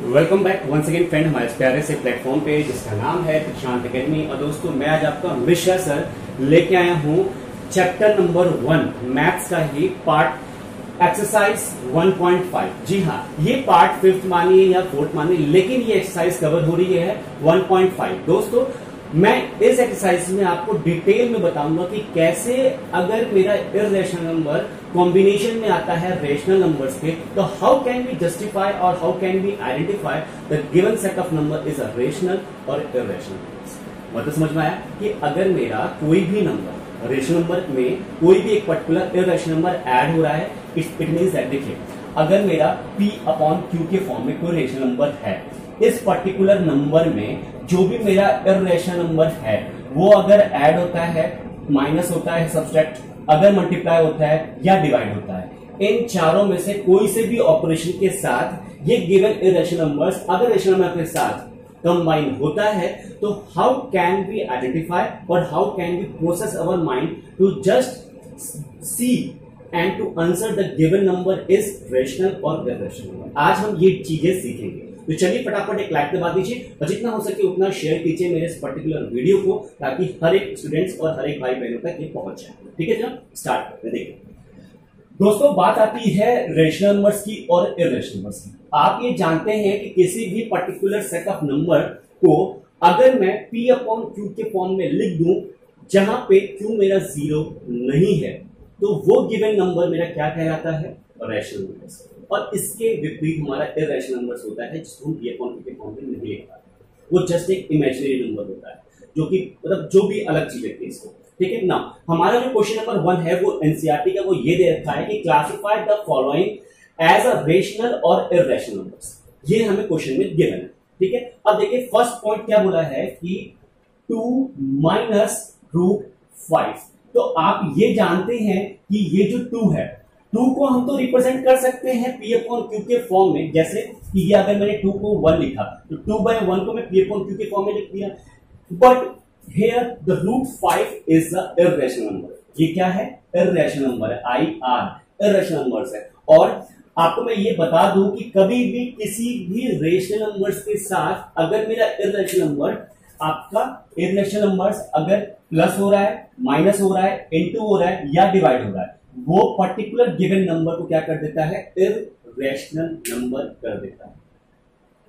Welcome back once again friend हमारे प्यारे से प्लेटफॉर्म पे जिसका नाम है प्रशांत अकेडमी। और दोस्तों मैं आज आपका मिश्रा सर लेके आया हूं चैप्टर नंबर 1 मैथ्स का ही पार्ट एक्सरसाइज 1.5। जी हाँ, ये पार्ट 5th मानिए या 4th मानिए, लेकिन ये एक्सरसाइज कवर हो रही है 1.5। दोस्तों मैं इस एक्सरसाइज में आपको डिटेल में बताऊंगा कि कैसे अगर मेरा इर्रेशनल नंबर कॉम्बिनेशन में आता है रेशनल नंबर्स के, तो हाउ कैन वी जस्टिफाई और how can we identify the given set of number is a rational और इर्रेशनल नंबर्स। मतलब समझ में आया कि अगर मेरा कोई भी नंबर रेशनल नंबर में कोई भी एक पर्टिकुलर इर्रेशनल नंबर ऐड हो रहा है, इट मींस दैट देखिए अगर मेरा p अपॉन q के फॉर्म में कोई रेशनल नंबर है, इस पर्टिकुलर नंबर में जो भी मेरा इर्रेशनल नंबर है वो अगर ऐड होता है, माइनस होता है, सब्ट्रैक्ट, अगर मल्टीप्लाई होता है या डिवाइड होता है, इन चारों में से कोई से भी ऑपरेशन के साथ ये गिवन इर्रेशनल नंबर्स अगर रेशनल नंबर के साथ कंबाइन होता है, तो हाउ कैन वी आइडेंटिफाई और how can we process our mind to just see and to answer the given number is rational और इर्रेशनल। आज हम ये चीजें सीखेंगे। तो चलिए फटाफट एक लाइक दबा दीजिए और जितना हो सके उतना शेयर कीजिए मेरे इस पर्टिकुलर वीडियो को, ताकि हर एक स्टूडेंट्स और हर एक भाई बहनों तक ये पहुंच जाए। ठीक है, जब स्टार्ट करते हैं। देखिए दोस्तों, बात आती है रेशनल नंबर्स की और इर्रेशनल नंबर्स की। आप ये जानते हैं कि किसी भी पर्टिकुलर सेट ऑफ नंबर को अगर मैं p अपॉन q के फॉर्म में लिख दूं जहां पे q मेरा 0 नहीं है, तो वो गिवन नंबर मेरा क्या कहलाता है? Rational numbers. और इसके विपरीत हमारा इर्रेशनल नंबर्स होता है जिसको हम p अपॉन q के फॉर्म में नहीं लिख पाते, वो जस्ट एक इमेजिनरी नंबर होता है जो कि मतलब जो भी अलग चीज लगती है इसको। ठीक है ना, हमारा जो क्वेश्चन नंबर 1 है वो एनसीईआरटी का वो ये दे रखा है कि classify the following as a rational और इर्रेशनल नंबर्स। ये हमें क्वेश्चन में गिवन है। ठीक है, अब देखिए फर्स्ट पॉइंट क्या बोला है कि 2 माइनस रूट 5। तो आप ये जानते हैं कि ये जो 2 है, 2 को हम तो रिप्रेजेंट कर सकते हैं p अपॉन q के फॉर्म में, जैसे कि ये अगर मैंने 2 को 1 लिखा तो 2/1 को मैं p अपॉन q के फॉर्म में लिख दिया। But here the root 5 is the irrational number। ये क्या है? irrational number है, IR irrational numbers है। और आपको मैं ये बता दूं कि कभी भी किसी भी रेशनल नंबर्स के साथ अगर मेरा irrational नंबर आपका irrational नंबर्स अगर प्लस हो रहा है, माइनस हो रहा है, इनटू हो रहा है या डिवाइड हो रहा है, वो पर्टिकुलर गिवन नंबर को क्या कर देता है? irrational नंबर कर देता है।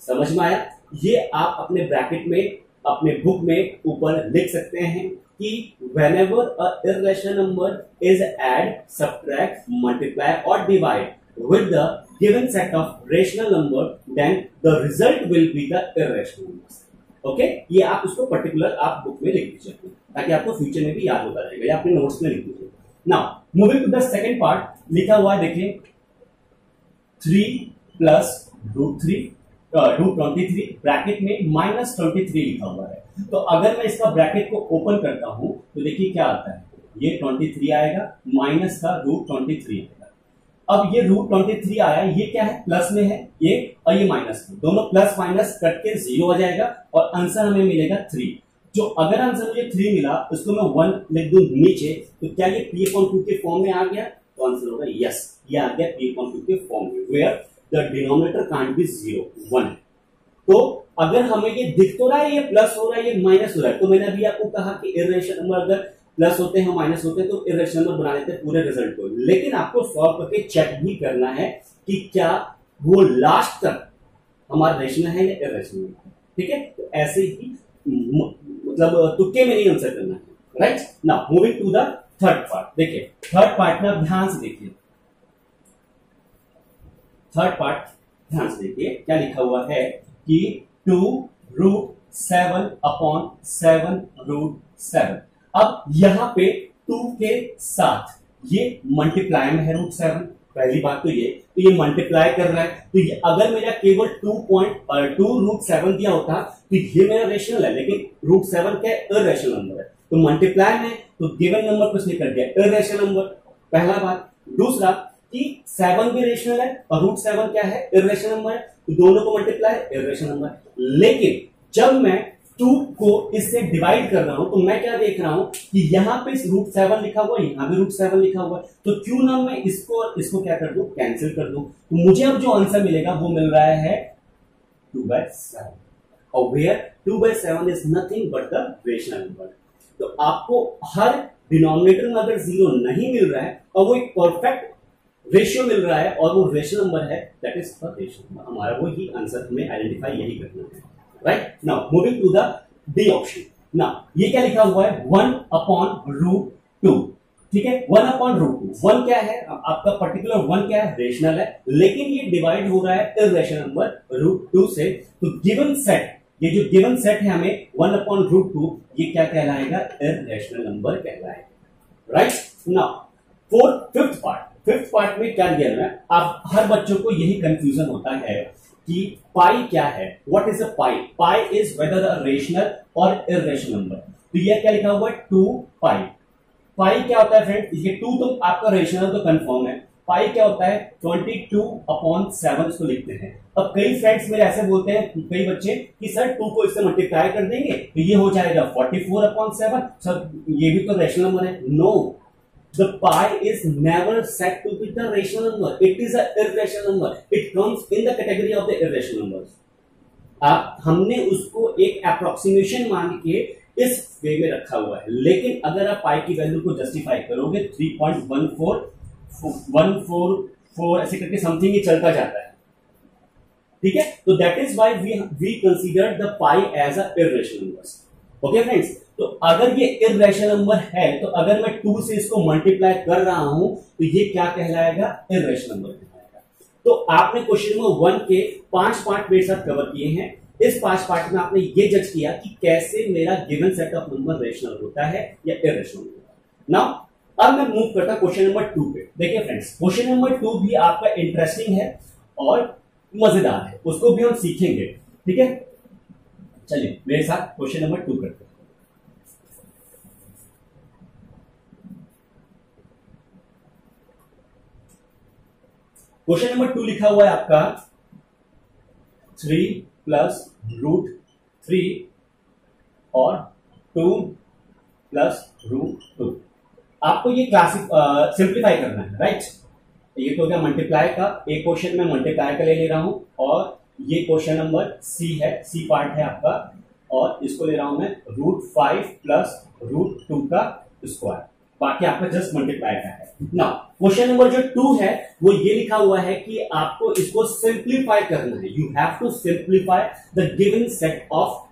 समझ में आया? ये आप अपने ब्रैकेट में अपने बुक में ऊपर लिख सकते हैं कि whenever a irrational number is add, subtract, multiply or divide with the given set of rational number, then the result will be the irrational numbers। Okay, ये आप उसको पर्टिकुलर आप बुक में लिख दीजिए ताकि आपको फ्यूचर में भी याद होता रहेगा, या अपने नोट्स में लिख दीजिए। Now moving to the second part, लिखा हुआ है देखिए 3 प्लस रूट 3 रूट 23 ब्रैकेट में माइनस 23 लिखा हुआ है। तो अगर मैं इसका ब्रैकेट को ओपन करता हूं तो देखिए क्या आता है, ये 23 आएगा माइनस का रूट 23 आएगा। अब ये रूट 23 आया, ये क्या है? प्लस में है ये, और ये माइनस में, दोनों प्लस माइनस कट के 0 आ जाएगा और आंसर हमें मिलेगा 3। जो अगर आंसर मुझे 3 मिला उसको मैं 1 लिख दूं नीचे, तो क्या ये p अपॉन q के फॉर्म में आ गया? तो आंसर होगा यस, ये आ गया p अपॉन q के फॉर्म में, where the denominator can't be 0 1। तो अगर हमें ये दिख तो रहा है ये प्लस हो रहा है, ये माइनस हो रहा है, तो मैंने अभी आपको कहा कि इर्रेशनल नंबर अगर प्लस होते हैं माइनस होते हैं तो इर्रेशनल नंबर बना देते हैं पूरे रिजल्ट को। लेकिन आपको सॉल्व करके चेक भी करना है कि क्या वो लास्ट तक हमारा रेशनल है या इर्रेशनल है। ठीक है, तो ऐसे ही मतलब तुक्के में नहीं आंसर करना है। Right, now moving to the third part. देखिए थर्ड पार्ट में आप ध्यान से देखिए, थर्ड पार्ट ध्यान से देखिए क्या लिखा हुआ है कि 2 रूट 7 अपॉन 7 रूट 7। अब यहां पे 2 के साथ ये मल्टीप्लाई में है रूट 7, पहली बात तो ये, तो ये मल्टीप्लाई कर रहा है, तो ये अगर मेरा केवल 2 रूट 7 दिया होता तो ये मेरा रेशनल है, लेकिन रूट 7 क्या इर्रेशनल नंबर है, तो मल्टीप्लाई में तो गिवन नंबर कुछ नहीं कर दिया, इर्रेशनल नंबर, पहला बात। दूसरा कि 7 भी रेशनल है और रूट 7 क्या है? इर्रेशनल नंबर है, तो दोनों को मल्टीप्लाई इर्रेशनल नंबर। लेकिन जब मैं 2 को इससे डिवाइड कर रहा हूं तो मैं क्या देख रहा हूं कि यहां पे रूट 7 लिखा हुआ है, यहां भी रूट 7 लिखा हुआ है, तो क्यों ना मैं इसको और इसको क्या कर दूं? कैंसिल कर दूं। तो मुझे अब जो आंसर मिलेगा वो मिल रहा है 2/7 और where 2/7 is nothing but the rational number. तो आपको हर डिनोमिनेटर में अगर 0 नहीं मिल रहा है और वो एक परफेक्ट रेशियो मिल रहा है और वो रेशनल नंबर है, that is the rational number. हमारा वो ही आंसर हमें आइडेंटिफाई यही करना है, right. Now moving to the D option. Now ये क्या लिखा हुआ है, 1/√2, ठीक है। 1/√2, 1 क्या है आपका पर्टिकुलर 1 क्या है, रेशनल है, लेकिन ये डिवाइड हो रहा है इर्रेशनल नंबर √2 से। तो गिवन सेट, ये जो गिवन सेट है हमें 1/√2, ये क्या कहलाएगा, इर्रेशनल नंबर कहलाएगा, राइट। नाउ फिफ्थ पार्ट में क्या दिया है, आप हर बच्चों को यही कंफ्यूजन होता है कि पाई क्या है, what is a pi. Pi is whether a rational और इर्रेशनल नंबर। तो ये क्या लिखा हुआ है, 2 पाई। पाई क्या होता है फ्रेंड, ये 2 तो आपका रेशनल तो कंफर्म है। पाई क्या होता है, 22/7 इसको लिखते हैं। अब कई फ्रेंड्स मेरे ऐसे बोलते हैं, कई बच्चे, कि सर 2 को इससे मल्टीप्लाई कर देंगे तो ये हो जाएगा 44/7, सर ये भी तो रेशनल नंबर है। No, the pi is never said to be the rational number, it is a irrational number, it comes in the category of the irrational numbers। हमने उसको एक अप्रोक्सीमेशन मान के इस वे में रखा हुआ है, लेकिन अगर आप पाई की वैल्यू को जस्टिफाई करोगे 3.144 ऐसे करके समथिंग ही चलता जाता है, ठीक है। तो that is why we consider the pi as a irrational number. Okay friends, तो अगर ये इर्रेशनल नंबर है तो अगर मैं 2 से इसको मल्टीप्लाई कर रहा हूं तो ये क्या कहलाएगा, इर्रेशनल नंबर कहलाएगा। तो आपने क्वेश्चन नंबर 1 के 5 पार्ट मेरे साथ कवर किए हैं। इस 5 पार्ट में आपने ये जज किया कि कैसे मेरा given set of number rational होता है या इर्रेशनल होता है। नाउ अब मैं मूव करता क्वेश्चन नंबर 2 पे। देखिए फ्रेंड्स, क्वेश्चन नंबर 2 भी आपका इंटरेस्टिंग है और मजेदार है, उसको भी हम सीखेंगे, ठीक है। चलिए मेरे साथ क्वेश्चन नंबर 2 करते हैं। क्वेश्चन नंबर 2 लिखा हुआ है आपका 3 + √3 और 2 + √2। आपको ये सिंप्लीफाई करना है, राइट। ये तो क्या मल्टीप्लाई का, एक क्वेश्चन में मल्टीप्लाई का ले रहा हूं और ये क्वेश्चन नंबर सी है, सी पार्ट है आपका, और इसको ले रहा हूं मैं √5 + √2 का स्क्वायर। बाकी आपका जस्ट मल्टीप्लाई का है। नाउ क्वेश्चन नंबर जो 2 है वो ये लिखा हुआ है कि आपको इसको सिंप्लीफाई करना है। You have to simplify the given set of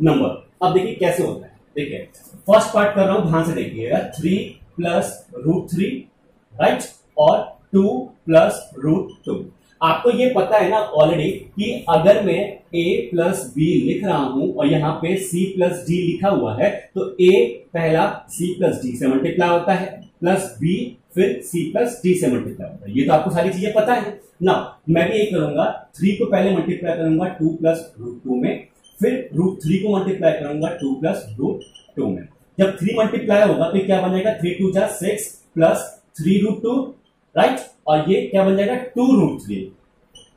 number. अब देखिए कैसे होता है, देखिए फर्स्ट पार्ट कर रहा हूं, ध्यान से देखिएगा। 3 + √3, राइट, और 2 + √2। आपको ये पता है ना ऑलरेडी कि अगर मैं a + b लिख रहा हूं और यहां पे c + d लिखा हुआ है तो a पहला c + d से मल्टीप्लाई होता है, प्लस b फिर c + d से मल्टीप्लाई होता है। ये तो आपको सारी चीजें पता है ना। मैं भी यही करूंगा, 3 को पहले मल्टीप्लाई करूंगा 2 + √2 में, फिर √3 को मल्टीप्लाई करूंगा 2 + √2 में। जब 3 मल्टीप्लाई होगा तो क्या बन जाएगा, 3 × 2 = 6 प्लस 3√2, राइट, और ये क्या बन जाएगा 2√3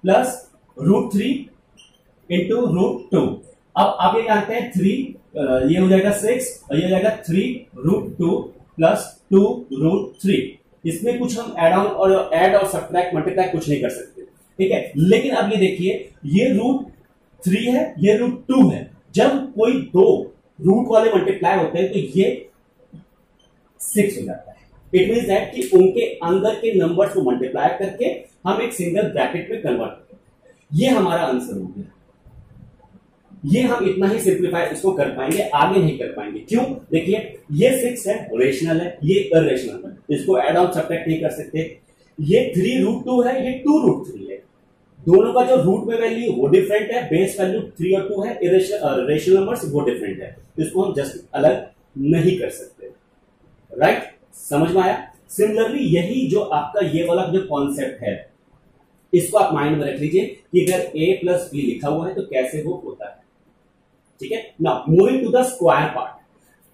प्लस √3 × √2। अब आप ये जानते हैं 3 ये हो जाएगा 6 और ये हो जाएगा 3√2 प्लस 2√3। इसमें कुछ हम ऐड और सब्ट्रैक्ट मल्टीप्लाई कुछ नहीं कर सकते, ठीक है। लेकिन अब ये देखिए, ये √3 है, ये √2 है। जब कोई दो रूट वाले मल्टीप्लाई होते हैं तो ये 6 हो जाता है। इट मीन दैट कि उनके अंदर के नंबर्स को मल्टीप्लाई करके हम एक सिंगल ब्रैकेट में कन्वर्ट करते हैं। ये हमारा आंसर हो गया। ये हम इतना ही सिंप्लीफाई इसको कर पाएंगे, आगे नहीं कर पाएंगे। क्यों, देखिए ये 6 है, रेशनल है, ये इर्रेशनल है, इसको ऐड ऑन सब्ट्रैक्ट नहीं कर सकते। ये 3√2 है, ये 2√3 है। दोनों का जो रूट में वैल्यू वो डिफरेंट है, बेस वैल्यू 3 और 2 है, रेशनल नंबर्स वो डिफरेंट है, इसको हम जस्ट अलग नहीं कर सकते, राइट। समझ में आया। सिमिलरली यही जो आपका ये वाला जो कॉन्सेप्ट है, इसको आप माइंड में रख लीजिए कि अगर a + b लिखा हुआ है तो कैसे वो होता है, ठीक है। Now moving to the square part.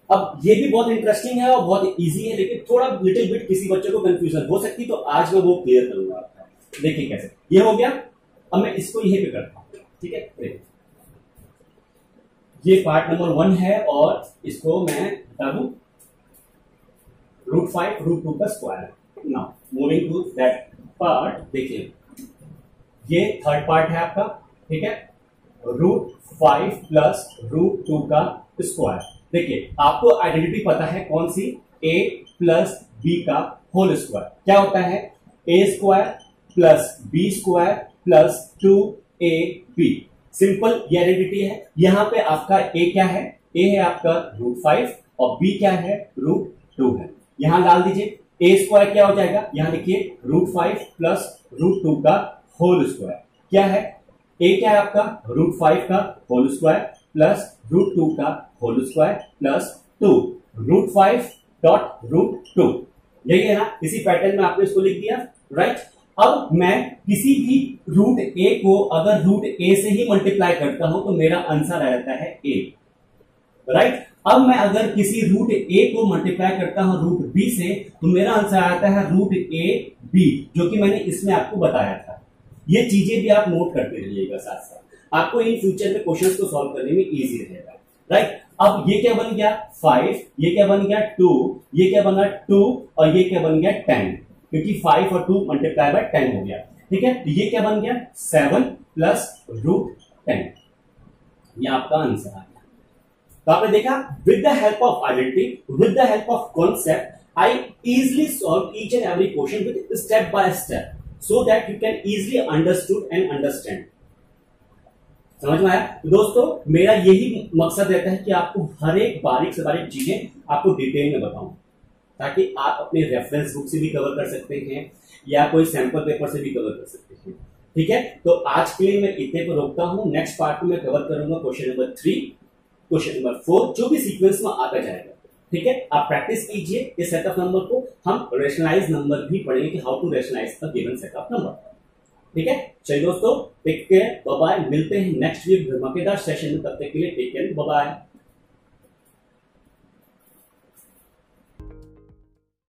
अब ये भी बहुत इंटरेस्टिंग है और बहुत इजी है, लेकिन थोड़ा लिटिल बिट किसी बच्चे को कंफ्यूजन हो सकती है, तो आज मैं वो क्लियर करूंगा आपका। देखिए कैसे ये हो गया। अब मैं इसको यहीं पे करता हूं, ठीक है। ये पार्ट नंबर 1 है और इसको मैं बता दूं √5 √2 का square. Now moving to that part, देखिए ये थर्ड पार्ट है आपका, ठीक है। √5 प्लस √2 का स्क्वायर। देखिए आपको आइडेंटिटी पता है कौन सी, a प्लस b का होल स्क्वायर क्या होता है, a square plus b square plus 2ab। Simple ये आइडेंटिटी है। यहां पे आपका a क्या है, a है आपका √5 और b क्या है, √2 है। यहां डाल दीजिए a स्क्वायर क्या हो जाएगा, यहां देखिए √5 प्लस √2 का होल स्क्वायर क्या है, a क्या है आपका √5 का होल स्क्वायर प्लस √2 का होल स्क्वायर प्लस 2 √5 डॉट √2, यही है ना। इसी पैटर्न में आपने इसको लिख दिया, राइट। अब मैं किसी भी √a को अगर √a से ही मल्टीप्लाई करता हूं तो मेरा आंसर आ जाता है a, राइट। अब मैं अगर किसी √a को मल्टीप्लाई करता हूं √b से तो मेरा आंसर आता है √ab, जो कि मैंने इसमें आपको बताया था। ये चीजें भी आप नोट करते रहिएगा साथ साथ, आपको इन फ्यूचर में क्वेश्चंस को सॉल्व करने में इजी रहेगा, राइट। अब ये क्या बन गया 5, ये क्या बन गया 2, ये क्या बना 2 और ये क्या बन गया 10, क्योंकि 5 और 2 मल्टीप्लाई बाय 10 हो गया, ठीक है। तो ये क्या बन गया 7 प्लस √10, ये आपका आंसर आ गया। तो आपने देखा with the help of identity, with the help of concept, I easily solve each and every question with step by step, so that you can easily understood and understand। समझ में आया? तो दोस्तों मेरा यही मकसद रहता है कि आपको हर एक बारीक से बारीक चीजें आपको डिटेल में बताऊं, ताकि आप अपने रेफरेंस बुक से भी कवर कर सकते हैं या कोई सैंपल पेपर से भी कवर कर सकते हैं, ठीक है। तो आज के लिए मैं इतने पर रोकता हूं। नेक्स्ट पार्ट में मैं कवर करूंगा क्वेश्चन नंबर 3, क्वेश्चन नंबर 4, जो भी सीक्वेंस में आता जाएगा, ठीक है। आप प्रैक्टिस कीजिए इस सेट ऑफ नंबर को। हम रेशनलाइज नंबर भी पढ़ेंगे कि how to rationalize a given set of number, ठीक है। चलिए दोस्तों टेक केयर, बाय बाय, मिलते हैं नेक्स्ट वीक धमाकेदार सेशन में, तब तक के लिए टेक केयर, बाय बाय।